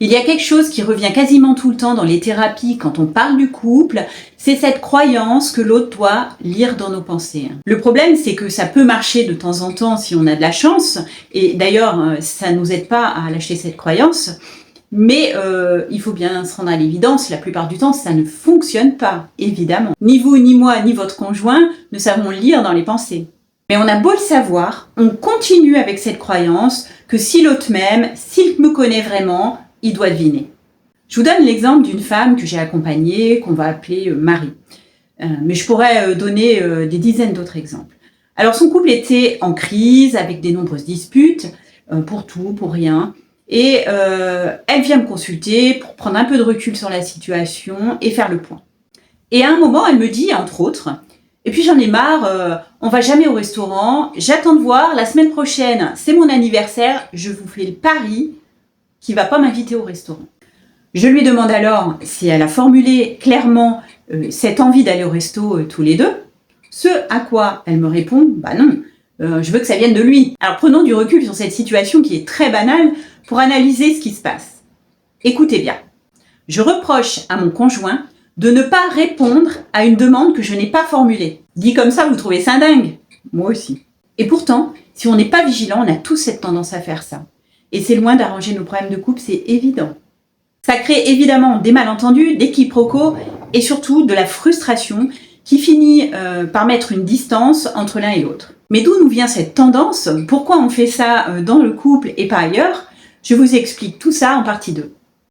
Il y a quelque chose qui revient quasiment tout le temps dans les thérapies quand on parle du couple, c'est cette croyance que l'autre doit lire dans nos pensées. Le problème, c'est que ça peut marcher de temps en temps si on a de la chance, et d'ailleurs, ça ne nous aide pas à lâcher cette croyance, mais il faut bien se rendre à l'évidence, la plupart du temps, ça ne fonctionne pas, évidemment. Ni vous, ni moi, ni votre conjoint ne savons lire dans les pensées. Mais on a beau le savoir, on continue avec cette croyance que si l'autre m'aime, s'il me connaît vraiment, il doit deviner. Je vous donne l'exemple d'une femme que j'ai accompagnée, qu'on va appeler Marie. Mais je pourrais donner des dizaines d'autres exemples. Alors son couple était en crise, avec de nombreuses disputes, pour tout, pour rien. Et elle vient me consulter pour prendre un peu de recul sur la situation et faire le point. Et à un moment, elle me dit, entre autres, « Et puis j'en ai marre, on va jamais au restaurant, j'attends de voir, la semaine prochaine, c'est mon anniversaire, je vous fais le pari qu'il ne va pas m'inviter au restaurant. » Je lui demande alors si elle a formulé clairement cette envie d'aller au resto tous les deux, ce à quoi elle me répond « Bah non, je veux que ça vienne de lui. » Alors prenons du recul sur cette situation qui est très banale pour analyser ce qui se passe. Écoutez bien, je reproche à mon conjoint de ne pas répondre à une demande que je n'ai pas formulée. Dit comme ça, vous trouvez ça dingue? Moi aussi. Et pourtant, si on n'est pas vigilant, on a tous cette tendance à faire ça. Et c'est loin d'arranger nos problèmes de couple, c'est évident. Ça crée évidemment des malentendus, des quiproquos et surtout de la frustration qui finit par mettre une distance entre l'un et l'autre. Mais d'où nous vient cette tendance? Pourquoi on fait ça dans le couple et pas ailleurs? Je vous explique tout ça en partie 2.